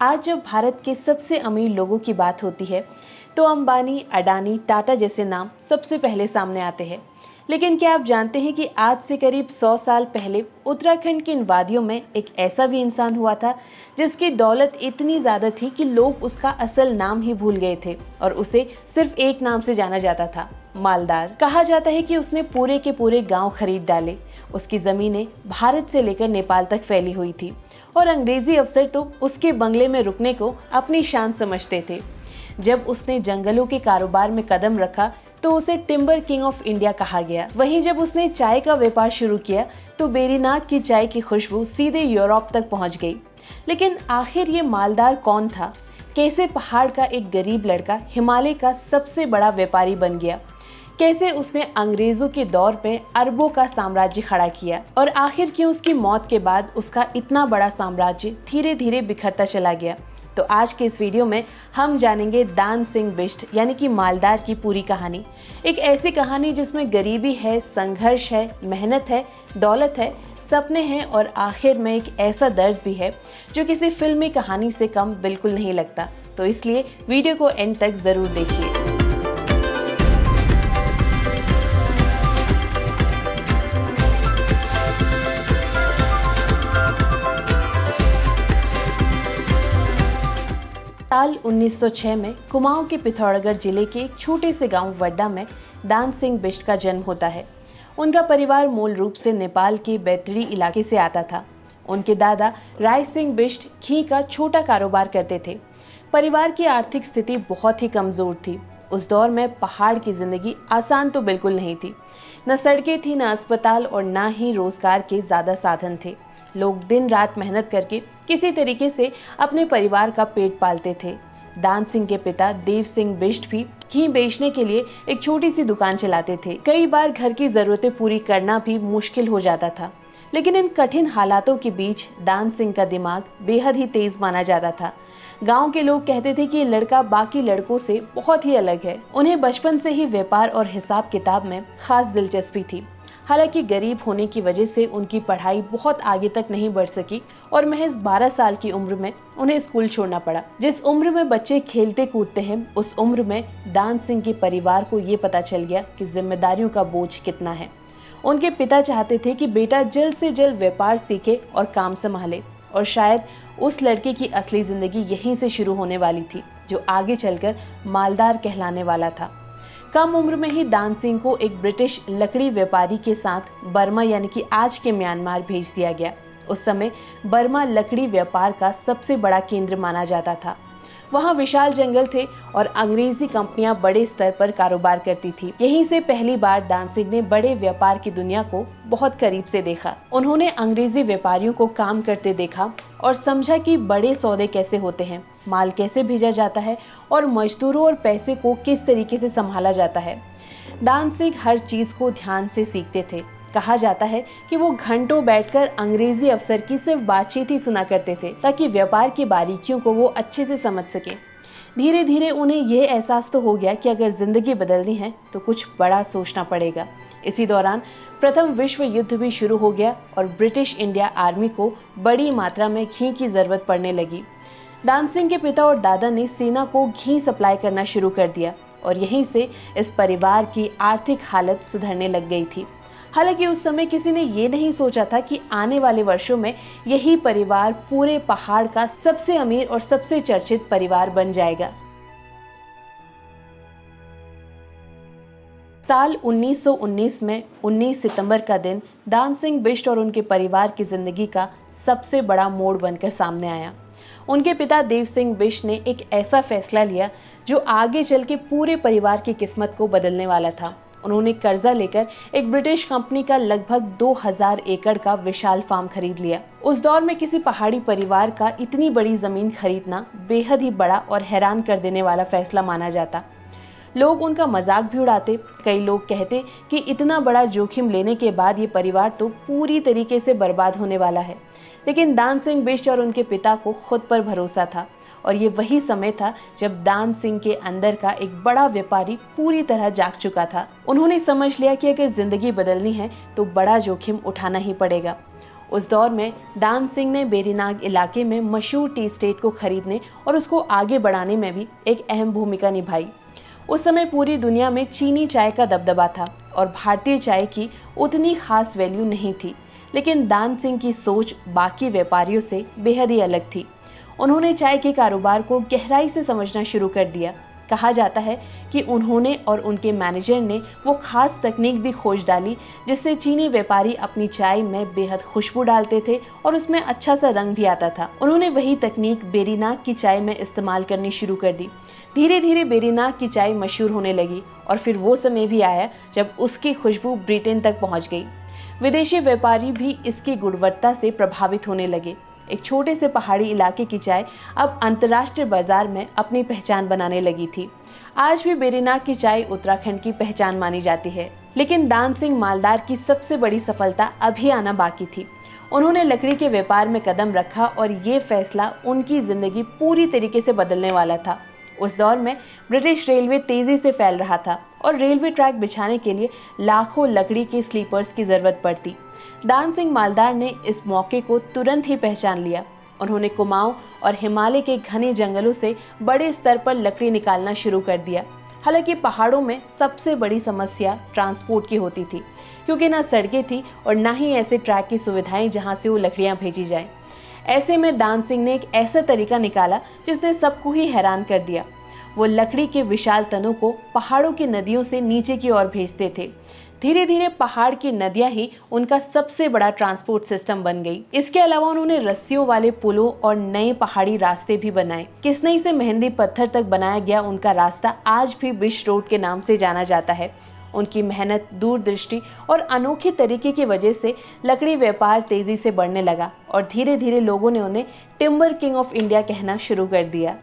आज जब भारत के सबसे अमीर लोगों की बात होती है तो अंबानी, अडानी, टाटा जैसे नाम सबसे पहले सामने आते हैं। लेकिन क्या आप जानते हैं कि आज से करीब 100 साल पहले उत्तराखंड की इन वादियों में एक ऐसा भी इंसान हुआ था जिसकी दौलत इतनी ज़्यादा थी कि लोग उसका असल नाम ही भूल गए थे और उसे सिर्फ एक नाम से जाना जाता था, मालदार। कहा जाता है कि उसने पूरे के पूरे गांव खरीद डाले। उसकी ज़मीनें भारत से लेकर नेपाल तक फैली हुई थी और अंग्रेजी अफसर तो उसके बंगले में रुकने को अपनी शान समझते थे। जब उसने जंगलों के कारोबार में कदम रखा तो उसे टिम्बर किंग ऑफ इंडिया कहा गया। वहीं जब उसने चाय का व्यापार शुरू किया तो बेरीनाग की चाय की खुशबू सीधे यूरोप तक पहुंच गई। लेकिन आखिर ये मालदार कौन था? कैसे पहाड़ का एक गरीब लड़का हिमालय का सबसे बड़ा व्यापारी बन गया? कैसे उसने अंग्रेजों के दौर पे अरबों का साम्राज्य खड़ा किया? और आखिर क्यों उसकी मौत के बाद उसका इतना बड़ा साम्राज्य धीरे धीरे बिखरता चला गया? तो आज के इस वीडियो में हम जानेंगे दान सिंह बिष्ट यानी कि मालदार की पूरी कहानी। एक ऐसी कहानी जिसमें गरीबी है, संघर्ष है, मेहनत है, दौलत है, सपने हैं और आखिर में एक ऐसा दर्द भी है जो किसी फिल्मी कहानी से कम बिल्कुल नहीं लगता। तो इसलिए वीडियो को एंड तक जरूर देखिए। साल 1906 में कुमाऊं के पिथौरागढ़ जिले के एक छोटे से गांव वड्डा में दान सिंह बिष्ट का जन्म होता है। उनका परिवार मूल रूप से नेपाल के बैतडी इलाके से आता था। उनके दादा राय सिंह बिष्ट घी का छोटा कारोबार करते थे। परिवार की आर्थिक स्थिति बहुत ही कमजोर थी। उस दौर में पहाड़ की जिंदगी आसान तो बिल्कुल नहीं थी। न सड़कें थी, न अस्पताल और न ही रोजगार के ज्यादा साधन थे। लोग दिन रात मेहनत करके किसी तरीके से अपने परिवार का पेट पालते थे। दान सिंह के पिता देव सिंह बिष्ट भी घी बेचने के लिए एक छोटी सी दुकान चलाते थे। कई बार घर की जरूरतें पूरी करना भी मुश्किल हो जाता था। लेकिन इन कठिन हालातों के बीच दान सिंह का दिमाग बेहद ही तेज माना जाता था। गांव के लोग कहते थे कि ये लड़का बाकी लड़कों से बहुत ही अलग है। उन्हें बचपन से ही व्यापार और हिसाब किताब में खास दिलचस्पी थी। हालांकि गरीब होने की वजह से उनकी पढ़ाई बहुत आगे तक नहीं बढ़ सकी और महज 12 साल की उम्र में उन्हें स्कूल छोड़ना पड़ा। जिस उम्र में बच्चे खेलते कूदते हैं, उस उम्र में दान सिंह के परिवार को ये पता चल गया कि जिम्मेदारियों का बोझ कितना है। उनके पिता चाहते थे कि बेटा जल्द से जल्द व्यापार सीखे और काम संभाले, और शायद उस लड़के की असली जिंदगी यहीं से शुरू होने वाली थी जो आगे चलकर मालदार कहलाने वाला था। कम उम्र में ही दान सिंह को एक ब्रिटिश लकड़ी व्यापारी के साथ बर्मा यानी कि आज के म्यांमार भेज दिया गया। उस समय बर्मा लकड़ी व्यापार का सबसे बड़ा केंद्र माना जाता था। वहाँ विशाल जंगल थे और अंग्रेजी कंपनियां बड़े स्तर पर कारोबार करती थी। यहीं से पहली बार दान सिंह ने बड़े व्यापार की दुनिया को बहुत करीब से देखा। उन्होंने अंग्रेजी व्यापारियों को काम करते देखा और समझा कि बड़े सौदे कैसे होते हैं, माल कैसे भेजा जाता है और मजदूरों और पैसे को किस तरीके से संभाला जाता है। दान सिंह हर चीज को ध्यान से सीखते थे। कहा जाता है कि वो घंटों बैठकर अंग्रेजी अफसर की सिर्फ बातचीत ही सुना करते थे ताकि व्यापार की बारीकियों को वो अच्छे से समझ सके। धीरे धीरे उन्हें यह एहसास तो हो गया कि अगर जिंदगी बदलनी है तो कुछ बड़ा सोचना पड़ेगा। इसी दौरान प्रथम विश्व युद्ध भी शुरू हो गया और ब्रिटिश इंडिया आर्मी को बड़ी मात्रा में घी की जरूरत पड़ने लगी। दान सिंह के पिता और दादा ने सेना को घी सप्लाई करना शुरू कर दिया और यहीं से इस परिवार की आर्थिक हालत सुधरने लग गई थी। हालांकि उस समय किसी ने ये नहीं सोचा था कि आने वाले वर्षों में यही परिवार पूरे पहाड़ का सबसे अमीर और सबसे चर्चित परिवार बन जाएगा। साल 1919 में 19 सितंबर का दिन दान सिंह बिष्ट और उनके परिवार की जिंदगी का सबसे बड़ा मोड़ बनकर सामने आया। उनके पिता देव सिंह बिष्ट ने एक ऐसा फैसला लिया जो आगे चल के पूरे परिवार की किस्मत को बदलने वाला था। उन्होंने कर्जा लेकर एक ब्रिटिश कंपनी का लगभग 2000 एकड़ का विशाल फार्म खरीद लिया। उस दौर में किसी पहाड़ी परिवार का इतनी बड़ी जमीन खरीदना बेहद ही बड़ा और हैरान कर देने वाला फैसला माना जाता। लोग उनका मजाक भी उड़ाते। कई लोग कहते कि इतना बड़ा जोखिम लेने के बाद ये परिवार तो पूरी तरीके से बर्बाद होने वाला है। लेकिन दान सिंह बिष्ट और उनके पिता को खुद पर भरोसा था और ये वही समय था जब दान सिंह के अंदर का एक बड़ा व्यापारी पूरी तरह जाग चुका था। उन्होंने समझ लिया कि अगर जिंदगी बदलनी है तो बड़ा जोखिम उठाना ही पड़ेगा। उस दौर में दान सिंह ने बेरीनाग इलाके में मशहूर टी स्टेट को खरीदने और उसको आगे बढ़ाने में भी एक अहम भूमिका निभाई। उस समय पूरी दुनिया में चीनी चाय का दबदबा था और भारतीय चाय की उतनी खास वैल्यू नहीं थी, लेकिन दान सिंह की सोच बाकी व्यापारियों से बेहद ही अलग थी। उन्होंने चाय के कारोबार को गहराई से समझना शुरू कर दिया। कहा जाता है कि उन्होंने और उनके मैनेजर ने वो खास तकनीक भी खोज डाली जिससे चीनी व्यापारी अपनी चाय में बेहद खुशबू डालते थे और उसमें अच्छा सा रंग भी आता था। उन्होंने वही तकनीक बेरीनाग की चाय में इस्तेमाल करनी शुरू कर दी। धीरे धीरे बेरीनाग की चाय मशहूर होने लगी और फिर वो समय भी आया जब उसकी खुशबू ब्रिटेन तक पहुंच गई। विदेशी व्यापारी भी इसकी गुणवत्ता से प्रभावित होने लगे। एक छोटे से पहाड़ी इलाके की चाय अब अंतर्राष्ट्रीय बाजार में अपनी पहचान बनाने लगी थी। आज भी बेरीनाग की चाय उत्तराखंड की पहचान मानी जाती है, लेकिन दान सिंह मालदार की सबसे बड़ी सफलता अभी आना बाकी थी। उन्होंने लकड़ी के व्यापार में कदम रखा और ये फैसला उनकी जिंदगी पूरी तरीके से बदलने वाला था। उस दौर में ब्रिटिश रेलवे तेजी से फैल रहा था और रेलवे ट्रैक बिछाने के लिए लाखों लकड़ी के स्लीपर्स की जरूरत पड़ती। दान सिंह मालदार ने इस मौके को तुरंत ही पहचान लिया। उन्होंने कुमाऊं और हिमालय के घने जंगलों से बड़े स्तर पर लकड़ी निकालना शुरू कर दिया। हालांकि पहाड़ों में सबसे बड़ी समस्या ट्रांसपोर्ट की होती थी, क्योंकि ना सड़कें थी और ना ही ऐसे ट्रैक की सुविधाएं जहां से वो लकड़ियां भेजी जाएं। ऐसे में दान सिंह ने एक ऐसा तरीका निकाला जिसने सबको ही हैरान कर दिया। वो लकड़ी के विशाल तनों को पहाड़ों की नदियों से नीचे की ओर भेजते थे। धीरे धीरे पहाड़ की नदियां ही उनका सबसे बड़ा ट्रांसपोर्ट सिस्टम बन गई। इसके अलावा उन्होंने रस्सियों वाले पुलों और नए पहाड़ी रास्ते भी बनाए। किसनई से मेहंदी पत्थर तक बनाया गया उनका रास्ता आज भी बिश रोड के नाम से जाना जाता है। उनकी मेहनत, दूरदृष्टि और अनोखे तरीके की वजह से लकड़ी व्यापार तेजी से बढ़ने लगा और धीरे धीरे लोगों ने उन्हें टिम्बर किंग ऑफ इंडिया कहना शुरू कर दिया।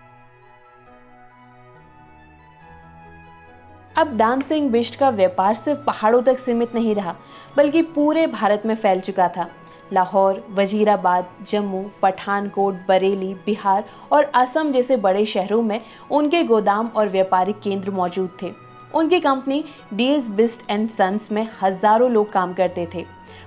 अब दान सिंह बिष्ट का व्यापार सिर्फ पहाड़ों तक सीमित नहीं रहा, बल्कि पूरे भारत में फैल चुका था। लाहौर, वजीराबाद, जम्मू, पठानकोट, बरेली, बिहार और असम जैसे बड़े शहरों में उनके गोदाम और व्यापारिक केंद्र मौजूद थे। उनकी company DS Bisht and sons में हजारों लोग काम करते थे।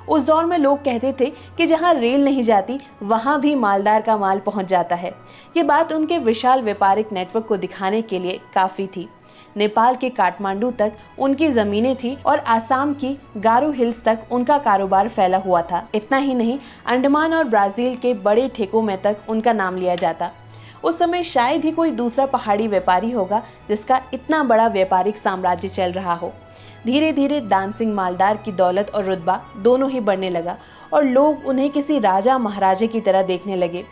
उस दौर में लोग कहते थे कि जहां रेल नहीं जाती वहां भी मालदार का माल पहुंच जाता है। ये बात उनके विशाल व्यापारिक नेटवर्क को दिखाने के लिए काफी थी। नेपाल के काठमांडू तक उनकी जमीनें थी और आसाम की गारो हिल्स तक उनका कारोबार फैला हुआ था। इतना ही नहीं, अंडमान और ब्राजील के बड़े ठेकों में तक उनका नाम लिया जाता। उस समय शायद ही कोई दूसरा पहाड़ी व्यापारी होगा जिसका इतना बड़ा व्यापारिक साम्राज्य चल रहा हो। धीरे धीरे दान सिंह मालदार की दौलत और रुतबा दोनों ही बढ़ने लगा और लोग उन्हें किसी राजा महाराजे की तरह देखने लगे।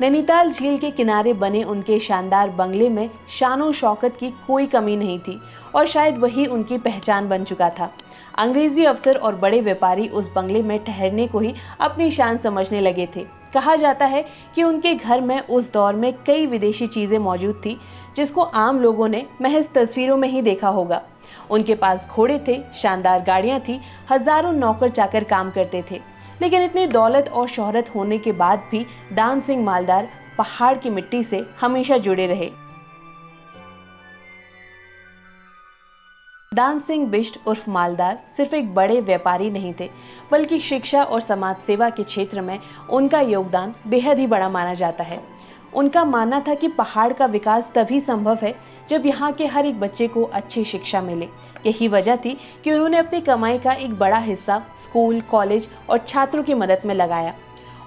नैनीताल झील के किनारे बने उनके शानदार बंगले में शानो शौकत की कोई कमी नहीं थी और शायद वही उनकी पहचान बन चुका था। अंग्रेजी अफसर और बड़े व्यापारी उस बंगले में ठहरने को ही अपनी शान समझने लगे थे। कहा जाता है कि उनके घर में उस दौर में कई विदेशी चीजें मौजूद थी जिसको आम लोगों ने महज तस्वीरों में ही देखा होगा। उनके पास घोड़े थे, शानदार गाड़ियां थी, हजारों नौकर चाकर काम करते थे। लेकिन इतनी दौलत और शोहरत होने के बाद भी दान सिंह मालदार पहाड़ की मिट्टी से हमेशा जुड़े रहे। दान सिंह बिष्ट उर्फ मालदार सिर्फ एक बड़े व्यापारी नहीं थे, बल्कि शिक्षा और समाज सेवा के क्षेत्र में उनका योगदान बेहद ही बड़ा माना जाता है। उनका मानना था कि पहाड़ का विकास तभी संभव है जब यहाँ के हर एक बच्चे को अच्छी शिक्षा मिले। यही वजह थी कि उन्होंने अपनी कमाई का एक बड़ा हिस्सा स्कूल, कॉलेज और छात्रों की मदद में लगाया।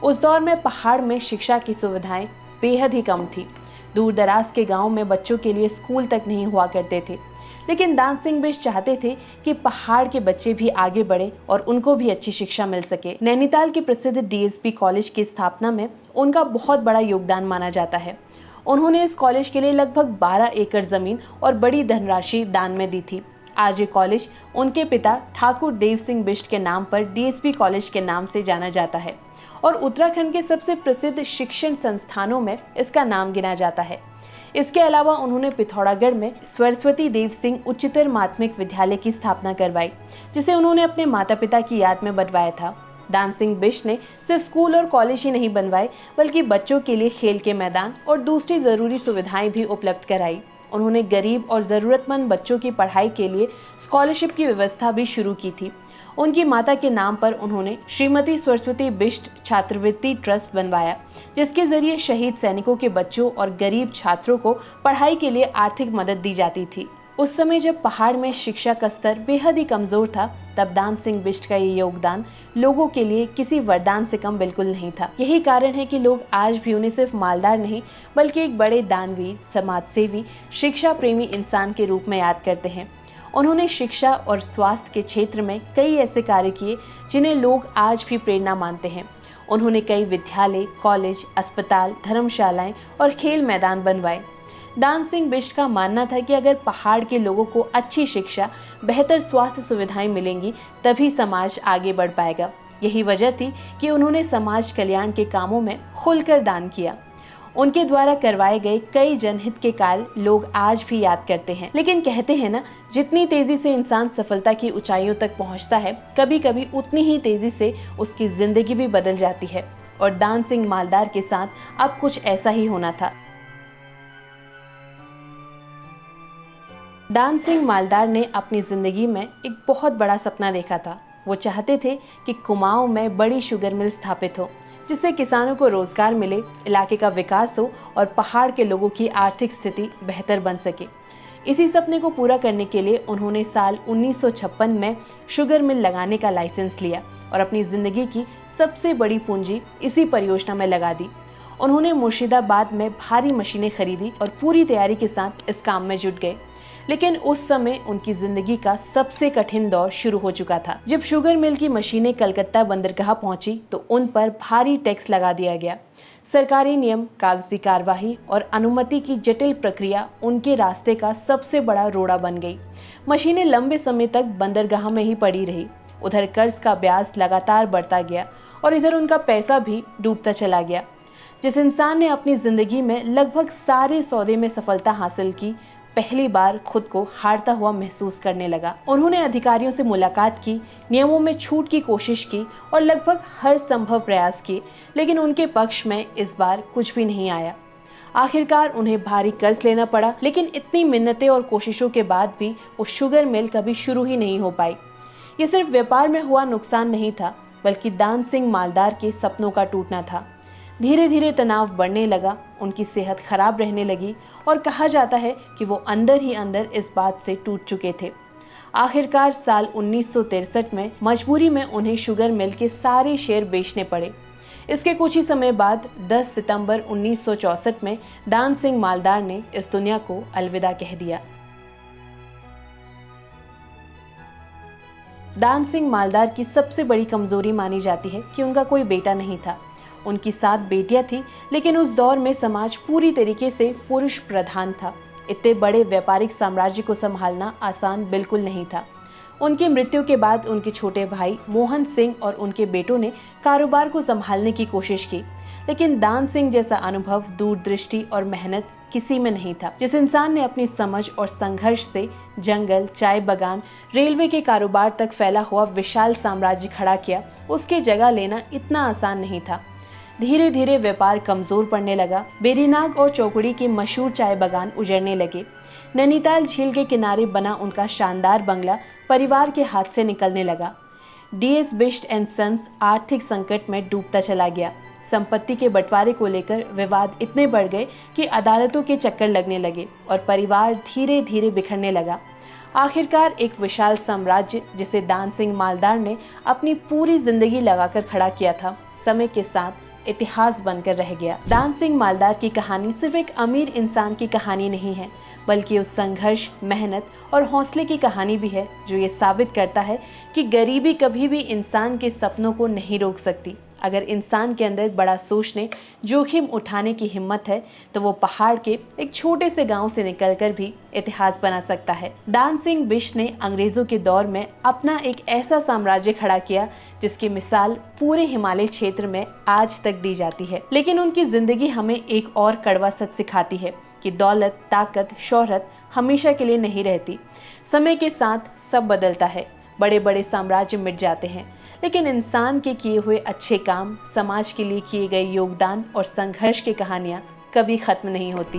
उस दौर में पहाड़ में शिक्षा की सुविधाएं बेहद ही कम थी। दूर दराज के गाँव में बच्चों के लिए स्कूल तक नहीं हुआ करते थे। लेकिन दान सिंह बिष्ट चाहते थे कि पहाड़ के बच्चे भी आगे बढ़े और उनको भी अच्छी शिक्षा मिल सके। नैनीताल के प्रसिद्ध डीएसपी कॉलेज की स्थापना में उनका बहुत बड़ा योगदान माना जाता है। उन्होंने इस कॉलेज के लिए लगभग 12 एकड़ जमीन और बड़ी धनराशि दान में दी थी। आज ये कॉलेज उनके पिता ठाकुर देव सिंह बिष्ट के नाम पर डीएसपी कॉलेज के नाम से जाना जाता है और उत्तराखंड के सबसे प्रसिद्ध शिक्षण संस्थानों में इसका नाम गिना जाता है। इसके अलावा उन्होंने पिथौरागढ़ में सरस्वती देव सिंह उच्चतर माध्यमिक विद्यालय की स्थापना करवाई, जिसे उन्होंने अपने माता पिता की याद में बनवाया था। दान सिंह बिष्ट ने सिर्फ स्कूल और कॉलेज ही नहीं बनवाए, बल्कि बच्चों के लिए खेल के मैदान और दूसरी जरूरी सुविधाएं भी उपलब्ध कराई। उन्होंने गरीब और ज़रूरतमंद बच्चों की पढ़ाई के लिए स्कॉलरशिप की व्यवस्था भी शुरू की थी। उनकी माता के नाम पर उन्होंने श्रीमती सरस्वती बिष्ट छात्रवृत्ति ट्रस्ट बनवाया, जिसके जरिए शहीद सैनिकों के बच्चों और गरीब छात्रों को पढ़ाई के लिए आर्थिक मदद दी जाती थी। उस समय जब पहाड़ में शिक्षा का स्तर बेहद ही कमजोर था, तब दान सिंह बिष्ट का ये योगदान लोगों के लिए किसी वरदान से कम बिल्कुल नहीं था। यही कारण है कि लोग आज भी उन्हें सिर्फ मालदार नहीं बल्कि एक बड़े दानवीर, समाजसेवी, शिक्षा प्रेमी इंसान के रूप में याद करते हैं। उन्होंने शिक्षा और स्वास्थ्य के क्षेत्र में कई ऐसे कार्य किए जिन्हें लोग आज भी प्रेरणा मानते हैं। उन्होंने कई विद्यालय, कॉलेज, अस्पताल, धर्मशालाएं और खेल मैदान बनवाए। दान सिंह बिष्ट का मानना था कि अगर पहाड़ के लोगों को अच्छी शिक्षा, बेहतर स्वास्थ्य सुविधाएं मिलेंगी, तभी समाज आगे बढ़ पाएगा। यही वजह थी कि उन्होंने समाज कल्याण के कामों में खुलकर दान किया। उनके द्वारा करवाए गए कई जनहित के कार्य लोग आज भी याद करते हैं। लेकिन कहते हैं ना, जितनी तेजी से इंसान सफलता की ऊंचाइयों तक पहुंचता है, कभी कभी उतनी ही तेजी से उसकी जिंदगी भी बदल जाती है। और दान सिंह मालदार के साथ अब कुछ ऐसा ही होना था। दान सिंह मालदार ने अपनी जिंदगी में एक बहुत बड़ा सपना देखा था। वो चाहते थे कि कुमाऊं में बड़ी शुगर मिल स्थापित हो, जिससे किसानों को रोजगार मिले, इलाके का विकास हो और पहाड़ के लोगों की आर्थिक स्थिति बेहतर बन सके। इसी सपने को पूरा करने के लिए उन्होंने साल 1956 में शुगर मिल लगाने का लाइसेंस लिया और अपनी जिंदगी की सबसे बड़ी पूंजी इसी परियोजना में लगा दी। उन्होंने मुर्शिदाबाद में भारी मशीनें खरीदी और पूरी तैयारी के साथ इस काम में जुट गए। लेकिन उस समय उनकी जिंदगी का सबसे कठिन दौर शुरू हो चुका था। जब शुगर मिल की मशीनें कलकत्ता बंदरगाह पहुंची तो उन पर भारी टैक्स लगा दिया गया। सरकारी नियम, कागजी कार्यवाही और अनुमति की जटिल प्रक्रिया उनके रास्ते का सबसे बड़ा रोड़ा बन गई। मशीनें लंबे समय तक बंदरगाह में ही पड़ी रही। उधर कर्ज का ब्याज लगातार बढ़ता गया और इधर उनका पैसा भी डूबता चला गया। जिस इंसान ने अपनी जिंदगी में लगभग सारे सौदे में सफलता हासिल की, पहली बार खुद को हारता हुआ महसूस करने लगा। उन्होंने अधिकारियों से मुलाकात की, नियमों में छूट की कोशिश की और लगभग हर संभव प्रयास किए, लेकिन उनके पक्ष में इस बार कुछ भी नहीं आया। आखिरकार उन्हें भारी कर्ज लेना पड़ा, लेकिन इतनी मिन्नतें और कोशिशों के बाद भी वो शुगर मिल कभी शुरू ही नहीं हो पाई। ये सिर्फ व्यापार में हुआ नुकसान नहीं था, बल्कि दान सिंह मालदार के सपनों का टूटना था। धीरे धीरे तनाव बढ़ने लगा, उनकी सेहत खराब रहने लगी और कहा जाता है कि वो अंदर ही अंदर इस बात से टूट चुके थे। आखिरकार साल 1963 में मजबूरी में उन्हें शुगर मिल के सारे शेयर बेचने पड़े। इसके कुछ ही समय बाद 10 सितंबर 1964 में दान सिंह मालदार ने इस दुनिया को अलविदा कह दिया। दान सिंह मालदार की सबसे बड़ी कमजोरी मानी जाती है कि उनका कोई बेटा नहीं था। उनकी 7 बेटियां थी, लेकिन उस दौर में समाज पूरी तरीके से पुरुष प्रधान था। इतने बड़े व्यापारिक साम्राज्य को संभालना आसान बिल्कुल नहीं था। उनकी मृत्यु के बाद उनके छोटे भाई मोहन सिंह और उनके बेटों ने कारोबार को संभालने की कोशिश की, लेकिन दान सिंह जैसा अनुभव, दूरदृष्टि और मेहनत किसी में नहीं था। जिस इंसान ने अपनी समझ और संघर्ष से जंगल, चाय बागान, रेलवे के कारोबार तक फैला हुआ विशाल साम्राज्य खड़ा किया, उसकी जगह लेना इतना आसान नहीं था। धीरे धीरे व्यापार कमजोर पड़ने लगा। बेरीनाग और चौकड़ी के मशहूर चाय बागान उजड़ने लगे। नैनीताल झील के किनारे बना उनका शानदार बंगला परिवार के हाथ से निकलने लगा। DS बिष्ट एंड सन्स आर्थिक संकट में डूबता चला गया। संपत्ति के बंटवारे को लेकर विवाद इतने बढ़ गए कि अदालतों के चक्कर लगने लगे और परिवार धीरे धीरे बिखरने लगा। आखिरकार एक विशाल साम्राज्य, जिसे दान सिंह मालदार ने अपनी पूरी जिंदगी लगाकर खड़ा किया था, समय के साथ इतिहास बनकर रह गया। दान सिंह मालदार की कहानी सिर्फ एक अमीर इंसान की कहानी नहीं है, बल्कि उस संघर्ष, मेहनत और हौसले की कहानी भी है, जो ये साबित करता है कि गरीबी कभी भी इंसान के सपनों को नहीं रोक सकती। अगर इंसान के अंदर बड़ा सोचने, जोखिम उठाने की हिम्मत है, तो वो पहाड़ के एक छोटे से गांव से निकलकर भी इतिहास बना सकता है। दान सिंह बिष्ट ने अंग्रेजों के दौर में अपना एक ऐसा साम्राज्य खड़ा किया जिसकी मिसाल पूरे हिमालय क्षेत्र में आज तक दी जाती है। लेकिन उनकी जिंदगी हमें एक और कड़वा सच सिखाती है कि दौलत, ताकत, शोहरत हमेशा के लिए नहीं रहती। समय के साथ सब बदलता है। बड़े बड़े साम्राज्य मिट जाते हैं, लेकिन इंसान के किए हुए अच्छे काम, समाज के लिए किए गए योगदान और संघर्ष की कहानियां कभी खत्म नहीं होती।